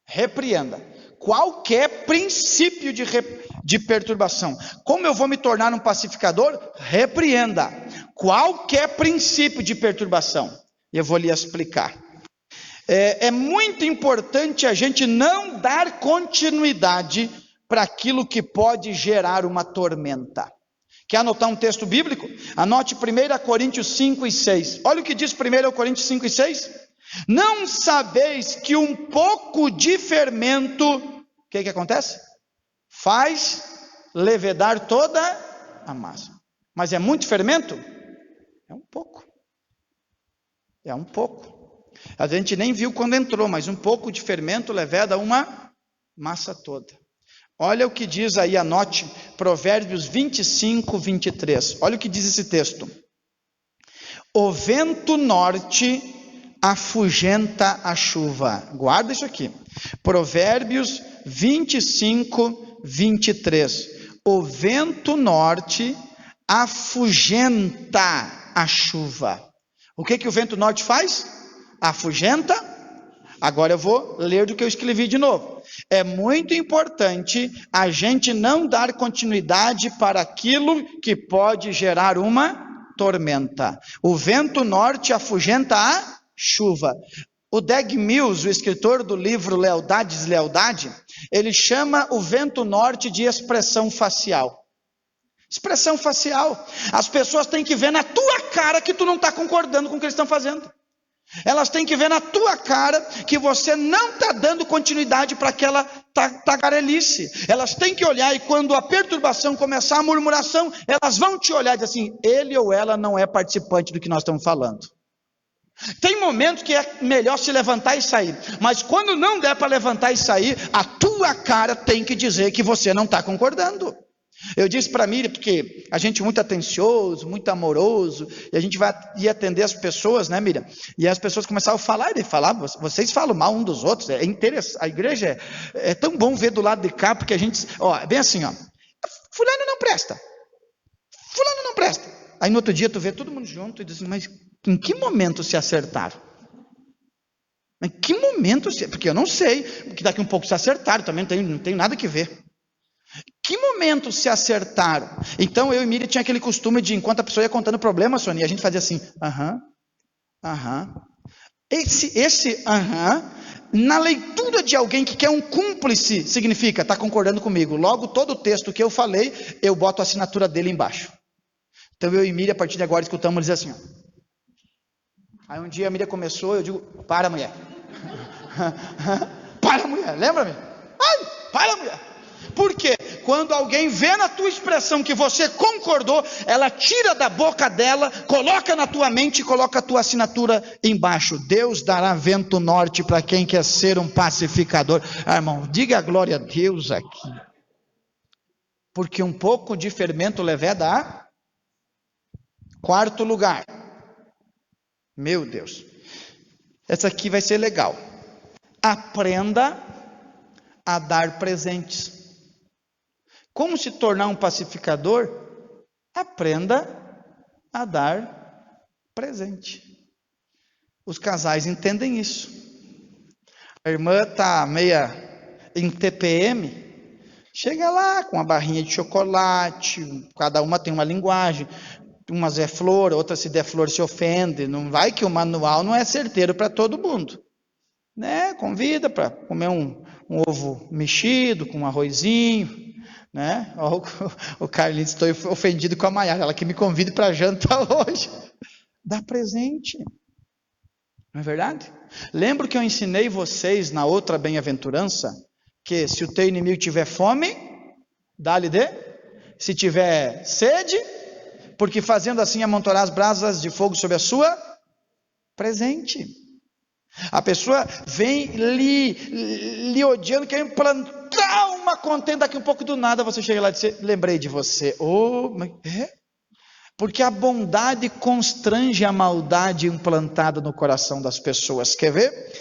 Repreenda qualquer princípio de perturbação. Como eu vou me tornar um pacificador? Repreenda qualquer princípio de perturbação. Eu vou lhe explicar. É muito importante a gente não dar continuidade para aquilo que pode gerar uma tormenta. Quer anotar um texto bíblico? Anote 1 Coríntios 5 e 6. Olha o que diz 1 Coríntios 5 e 6. Não sabeis que um pouco de fermento, o que acontece? Faz levedar toda a massa. Mas é muito fermento? É um pouco. É um pouco. A gente nem viu quando entrou, mas um pouco de fermento leveda uma massa toda. Olha o que diz aí, anote, Provérbios 25, 23. Olha o que diz esse texto. O vento norte afugenta a chuva. Guarda isso aqui. Provérbios 25, 23. O vento norte afugenta a chuva. O que o vento norte faz? Afugenta. Agora eu vou ler do que eu escrevi de novo. É muito importante a gente não dar continuidade para aquilo que pode gerar uma tormenta. O vento norte afugenta a chuva. O Dag Mills, o escritor do livro Lealdade e Deslealdade, ele chama o vento norte de expressão facial. Expressão facial. As pessoas têm que ver na tua cara que tu não está concordando com o que eles estão fazendo. Elas têm que ver na tua cara que você não está dando continuidade para aquela tagarelice. Elas têm que olhar e quando a perturbação começar, a murmuração, elas vão te olhar e dizer assim, ele ou ela não é participante do que nós estamos falando. Tem momentos que é melhor se levantar e sair, mas quando não der para levantar e sair, a tua cara tem que dizer que você não está concordando. Eu disse para a Miriam, porque a gente é muito atencioso, muito amoroso, e a gente vai ir atender as pessoas, né, Miriam? E as pessoas começavam a falar, e falavam, vocês falam mal um dos outros, é interessante, a igreja é tão bom ver do lado de cá, porque a gente, bem assim, fulano não presta, aí no outro dia tu vê todo mundo junto, e diz assim, mas em que momento se acertaram? Em que momento, porque eu não sei, porque daqui um pouco se acertaram, também não tenho nada que ver. Que momento se acertaram? Então eu e Miriam tinha aquele costume de, enquanto a pessoa ia contando problema, Sônia, a gente fazia assim, Esse na leitura de alguém que quer um cúmplice, significa, está concordando comigo. Logo, todo o texto que eu falei, eu boto a assinatura dele embaixo. Então eu e Miriam, a partir de agora, escutamos dizer assim, Aí um dia a Miriam começou, eu digo, para mulher. Para mulher, lembra-me? Para mulher. Por quê? Quando alguém vê na tua expressão que você concordou, ela tira da boca dela, coloca na tua mente e coloca a tua assinatura embaixo. Deus dará vento norte para quem quer ser um pacificador. Irmão, diga a glória a Deus aqui. Porque um pouco de fermento leveda a quarto lugar. Meu Deus. Essa aqui vai ser legal. Aprenda a dar presentes. Como se tornar um pacificador? Aprenda a dar presente. Os casais entendem isso. A irmã está meia em TPM, chega lá com uma barrinha de chocolate, cada uma tem uma linguagem, umas é flor, outras se der flor se ofende, não vai que o manual não é certeiro para todo mundo. Né? Convida para comer um ovo mexido com um arrozinho, né? O Carlinhos, estou ofendido com a Maiara, ela que me convida para janta hoje. Dá presente, não é verdade? Lembro que eu ensinei vocês na outra bem-aventurança, que se o teu inimigo tiver fome, dá-lhe se tiver sede, porque fazendo assim amontoará as brasas de fogo sobre a sua presente. A pessoa vem lhe odiando, quer implantar uma contenda, daqui um pouco do nada você chega lá e diz, lembrei de você. Porque a bondade constrange a maldade implantada no coração das pessoas. Quer ver?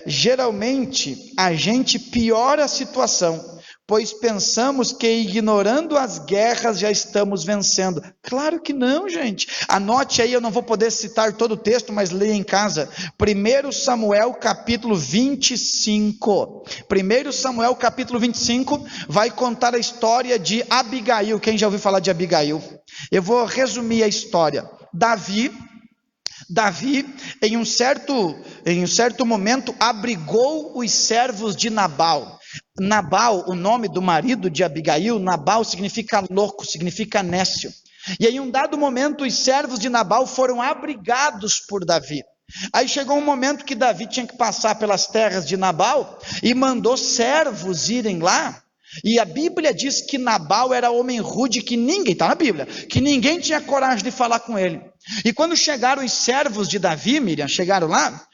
Geralmente a gente piora a situação pois pensamos que ignorando as guerras já estamos vencendo. Claro que não, gente. Anote aí, eu não vou poder citar todo o texto, mas leia em casa. 1 Samuel capítulo 25. 1 Samuel capítulo 25 vai contar a história de Abigail. Quem já ouviu falar de Abigail? Eu vou resumir a história. Davi, em um certo momento, abrigou os servos de Nabal. Nabal, o nome do marido de Abigail, Nabal significa louco, significa nécio. E em um dado momento, os servos de Nabal foram abrigados por Davi. Aí chegou um momento que Davi tinha que passar pelas terras de Nabal e mandou servos irem lá. E a Bíblia diz que Nabal era homem rude, que ninguém, está na Bíblia, que ninguém tinha coragem de falar com ele. E quando chegaram os servos de Davi, Miriam, chegaram lá,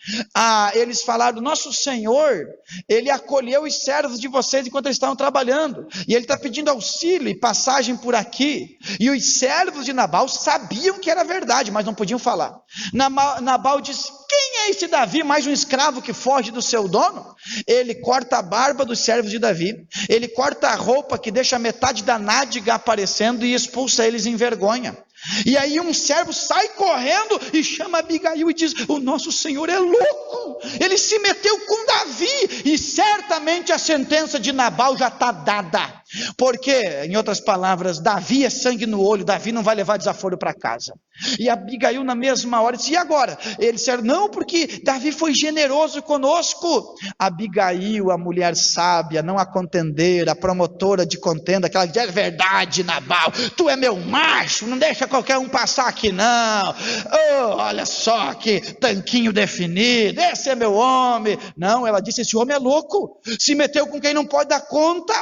eles falaram: nosso Senhor, ele acolheu os servos de vocês enquanto eles estavam trabalhando, e ele está pedindo auxílio e passagem por aqui. E os servos de Nabal sabiam que era verdade, mas não podiam falar. Nabal disse: quem é esse Davi, mais um escravo que foge do seu dono? Ele corta a barba dos servos de Davi, ele corta a roupa que deixa metade da nádega aparecendo e expulsa eles em vergonha. E aí um servo sai correndo e chama Abigail e diz: o nosso Senhor é louco, ele se meteu com Davi, e certamente a sentença de Nabal já está dada, porque, em outras palavras, Davi é sangue no olho, Davi não vai levar desaforo para casa. E Abigail na mesma hora disse: e agora? Ele disse: não, porque Davi foi generoso conosco. Abigail, a mulher sábia, não a contendeira, a promotora de contenda, aquela que diz: é verdade, Nabal, tu é meu macho, não deixa qualquer um passar aqui não. Oh, olha só que tanquinho definido, esse é meu homem. Não, ela disse: esse homem é louco, se meteu com quem não pode dar conta.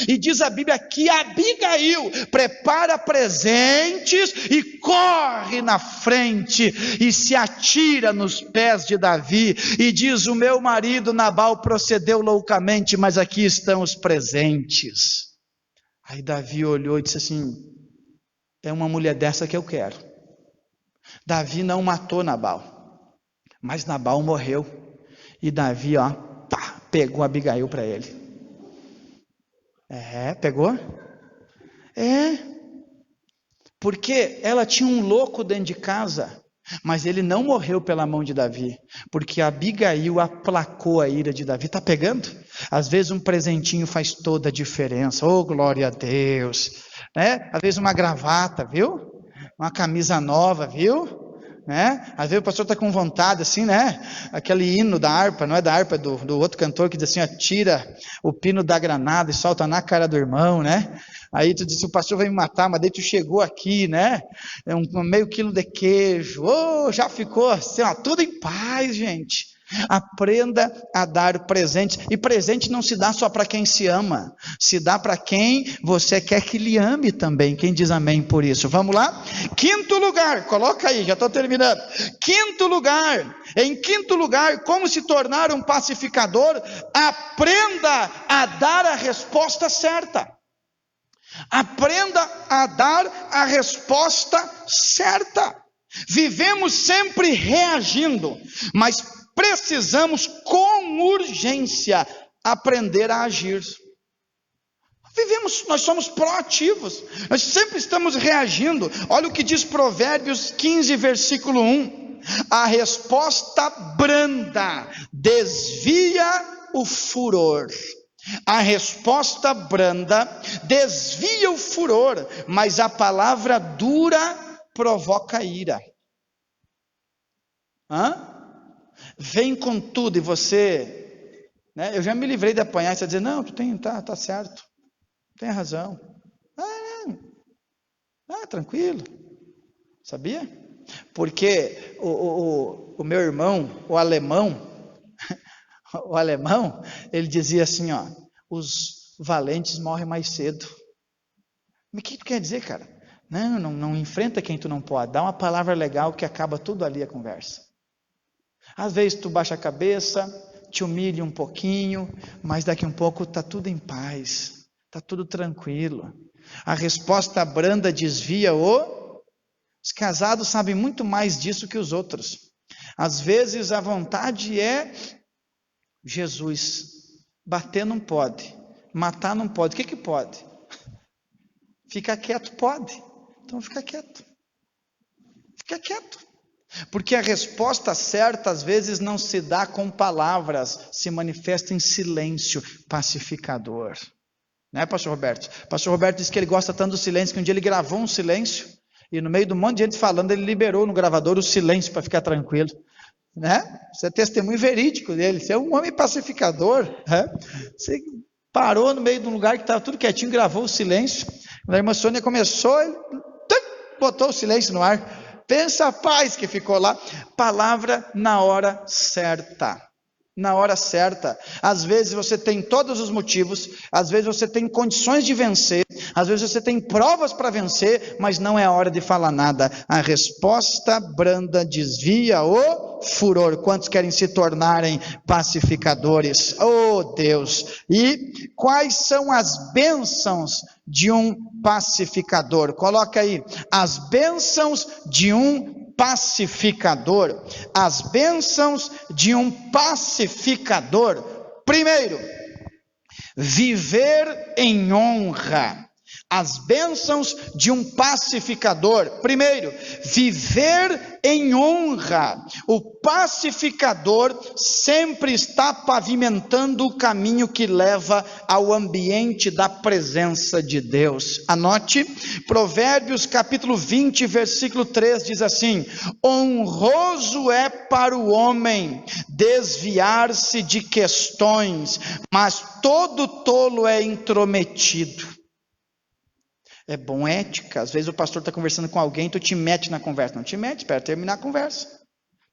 E diz a Bíblia que Abigail prepara presentes e corre na frente e se atira nos pés de Davi e diz: o meu marido Nabal procedeu loucamente, mas aqui estão os presentes. Aí Davi olhou e disse assim: é uma mulher dessa que eu quero. Davi não matou Nabal, mas Nabal morreu, e Davi pegou Abigail para ele. Pegou? Porque ela tinha um louco dentro de casa, mas ele não morreu pela mão de Davi, porque Abigail aplacou a ira de Davi. Está pegando? Às vezes um presentinho faz toda a diferença. Oh, glória a Deus, né? Às vezes uma gravata, viu? Uma camisa nova, viu? Né? Às vezes o pastor está com vontade assim, né? Aquele hino da harpa, não é da harpa, do outro cantor que diz assim: tira o pino da granada e solta na cara do irmão, né? Aí tu disse: o pastor vai me matar, mas daí tu chegou aqui, né? Meio quilo de queijo, já ficou assim, tudo em paz, gente. Aprenda a dar presentes, e presente não se dá só para quem se ama, se dá para quem você quer que lhe ame também. Quem diz amém por isso? Vamos lá? Quinto lugar, coloca aí, já estou terminando. Em quinto lugar, como se tornar um pacificador? Aprenda a dar a resposta certa. Aprenda a dar a resposta certa. Vivemos sempre reagindo, mas precisamos com urgência aprender a agir. Nós somos proativos, nós sempre estamos reagindo. Olha o que diz Provérbios 15, versículo 1: a resposta branda desvia o furor. A resposta branda desvia o furor, mas a palavra dura provoca ira. Vem com tudo e você, né? Eu já me livrei de apanhar. Você dizer: não, tu tá certo, tem razão. Tranquilo, sabia? Porque o meu irmão, o alemão, ele dizia assim: os valentes morrem mais cedo. Mas o que tu quer dizer, cara? Não enfrenta quem tu não pode. Dá uma palavra legal que acaba tudo ali a conversa. Às vezes tu baixa a cabeça, te humilha um pouquinho, mas daqui um pouco está tudo em paz, está tudo tranquilo. A resposta branda desvia Os casados sabem muito mais disso que os outros. Às vezes a vontade é: Jesus, bater não pode, Matar não pode. O que pode? Ficar quieto pode. Então fica quieto. Fica quieto. Porque a resposta certa às vezes não se dá com palavras, se manifesta em silêncio pacificador. Né, pastor Roberto? Pastor Roberto disse que ele gosta tanto do silêncio que um dia ele gravou um silêncio e no meio de um monte de gente falando, ele liberou no gravador o silêncio para ficar tranquilo. Né? Isso é testemunho verídico dele. Você é um homem pacificador. Né? Você parou no meio de um lugar que estava tudo quietinho, gravou o silêncio. Quando a irmã Sônia começou, ele botou o silêncio no ar. Pensa a paz que ficou lá. Palavra na hora certa. Na hora certa. Às vezes você tem todos os motivos, às vezes você tem condições de vencer, às vezes você tem provas para vencer, mas não é a hora de falar nada. A resposta branda desvia o furor. Quantos querem se tornarem pacificadores? Oh Deus! E quais são as bênçãos de um pacificador? Coloca aí, as bênçãos de um pacificador. As bênçãos de um pacificador. Primeiro, viver em honra. As bênçãos de um pacificador. Primeiro, viver em honra. O pacificador sempre está pavimentando o caminho que leva ao ambiente da presença de Deus. Anote, Provérbios capítulo 20, versículo 3 diz assim: honroso é para o homem desviar-se de questões, mas todo tolo é intrometido. É bom ética. Às vezes o pastor está conversando com alguém, tu te mete na conversa. Não te mete, espera terminar a conversa.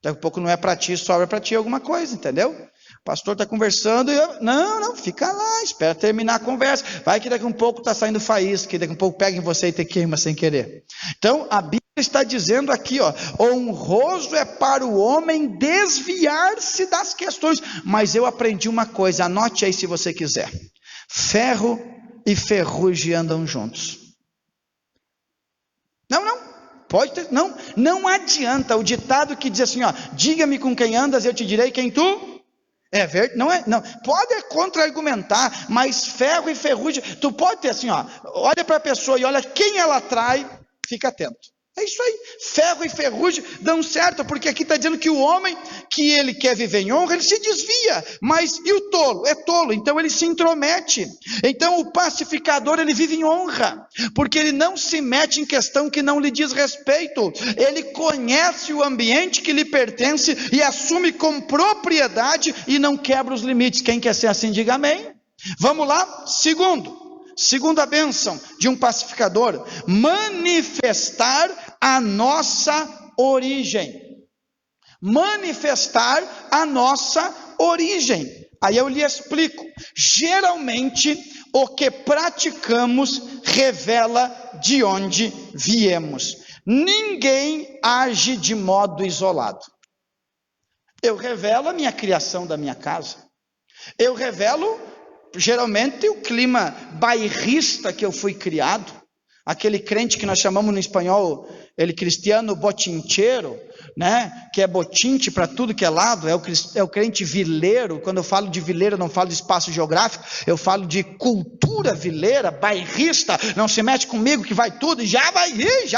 Daqui a pouco não é para ti, sobra para ti alguma coisa, entendeu? O pastor está conversando e não, fica lá, espera terminar a conversa. Vai que daqui a um pouco está saindo faísca, que daqui a um pouco pega em você e te queima sem querer. Então a Bíblia está dizendo aqui, honroso é para o homem desviar-se das questões. Mas eu aprendi uma coisa, anote aí se você quiser. Ferro e ferrugem andam juntos. Não adianta. O ditado que diz assim, diga-me com quem andas, eu te direi quem tu é. Não pode contra-argumentar, mas ferro e ferrugem, tu pode ter assim, olha para a pessoa e olha quem ela atrai, fica atento. É isso aí, ferro e ferrugem dão certo, porque aqui está dizendo que o homem que ele quer viver em honra, ele se desvia, mas e o tolo? É tolo, então ele se intromete. Então o pacificador, ele vive em honra, porque ele não se mete em questão que não lhe diz respeito, ele conhece o ambiente que lhe pertence e assume com propriedade e não quebra os limites. Quem quer ser assim, diga amém. Vamos lá, segunda bênção de um pacificador, manifestar a nossa origem. Manifestar a nossa origem. Aí eu lhe explico. Geralmente, o que praticamos revela de onde viemos. Ninguém age de modo isolado. Eu revelo a minha criação da minha casa. Eu revelo geralmente o clima bairrista que eu fui criado, aquele crente que nós chamamos no espanhol, ele cristiano botincheiro, né? Que é botinte para tudo que é lado, é o crente vileiro. Quando eu falo de vileiro, eu não falo de espaço geográfico, eu falo de cultura vileira, bairrista. Não se mete comigo que vai tudo, já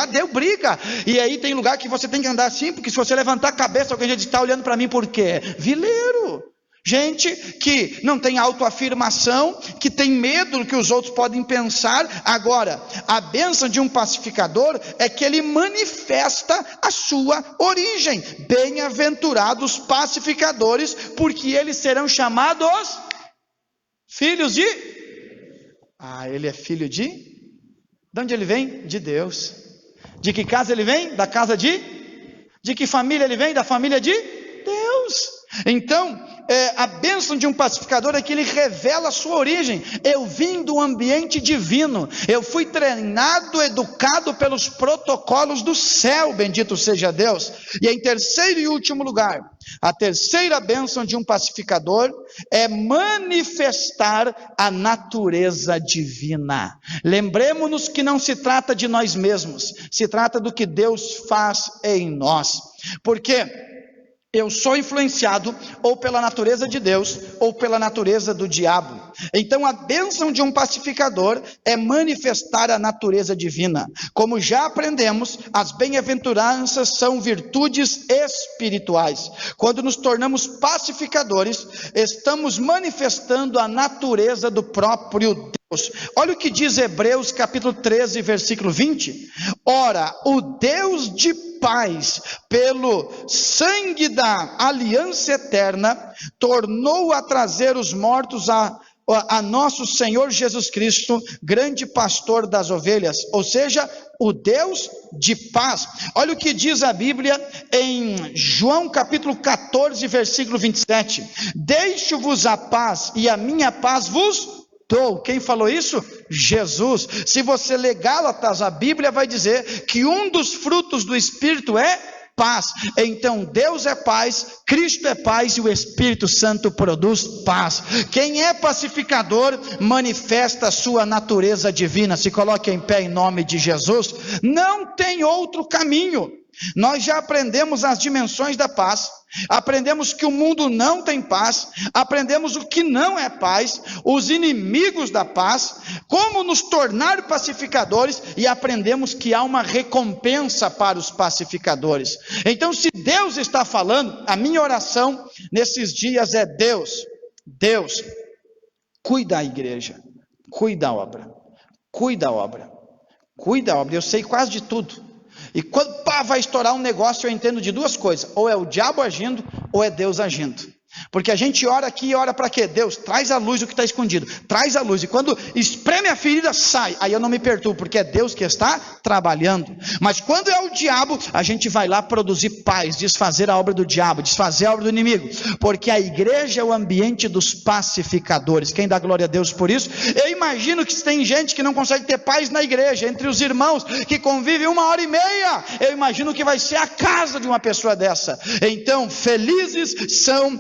deu briga. E aí tem lugar que você tem que andar assim, porque se você levantar a cabeça, alguém já está olhando para mim por quê? Vileiro. Gente que não tem autoafirmação, que tem medo do que os outros podem pensar. Agora, a bênção de um pacificador é que ele manifesta a sua origem. Bem-aventurados pacificadores, porque eles serão chamados filhos de... ele é filho de onde ele vem? De Deus. De que casa ele vem? Da casa de que família ele vem? Da família de Deus. Então, a bênção de um pacificador é que ele revela a sua origem. Eu vim do ambiente divino, eu fui treinado, educado pelos protocolos do céu, bendito seja Deus. E em terceiro e último lugar, a terceira bênção de um pacificador é manifestar a natureza divina. Lembremos-nos que não se trata de nós mesmos, se trata do que Deus faz em nós. Porque eu sou influenciado ou pela natureza de Deus ou pela natureza do diabo. Então a bênção de um pacificador é manifestar a natureza divina. Como já aprendemos, as bem-aventuranças são virtudes espirituais. Quando nos tornamos pacificadores, estamos manifestando a natureza do próprio Deus. Olha o que diz Hebreus capítulo 13, versículo 20. Ora, o Deus de paz, pelo sangue da aliança eterna, tornou a trazer os mortos a nosso Senhor Jesus Cristo, grande pastor das ovelhas, ou seja, o Deus de paz. Olha o que diz a Bíblia em João capítulo 14, versículo 27. Deixo-vos a paz, e a minha paz vos dou. Quem falou isso? Jesus. Se você ler Gálatas, a Bíblia vai dizer que um dos frutos do Espírito é paz. Então Deus é paz, Cristo é paz e o Espírito Santo produz paz. Quem é pacificador manifesta a sua natureza divina. Se coloque em pé em nome de Jesus. Não tem outro caminho. Nós já aprendemos as dimensões da paz, aprendemos que o mundo não tem paz, aprendemos o que não é paz, os inimigos da paz, como nos tornar pacificadores, e aprendemos que há uma recompensa para os pacificadores. Então, se Deus está falando, a minha oração nesses dias é: Deus, cuida a igreja, cuida a obra, cuida a obra, cuida a obra. Eu sei quase de tudo. E quando vai estourar um negócio, eu entendo de duas coisas: ou é o diabo agindo, ou é Deus agindo. Porque a gente ora aqui e ora para quê? Deus, traz à luz o que está escondido, traz à luz, e quando espreme a ferida, sai. Aí eu não me perturbo, porque é Deus que está trabalhando. Mas quando é o diabo, a gente vai lá produzir paz, desfazer a obra do diabo, desfazer a obra do inimigo, porque a igreja é o ambiente dos pacificadores. Quem dá glória a Deus por isso? Eu imagino que tem gente que não consegue ter paz na igreja, entre os irmãos que convivem 1h30, eu imagino que vai ser a casa de uma pessoa dessa. Então, felizes são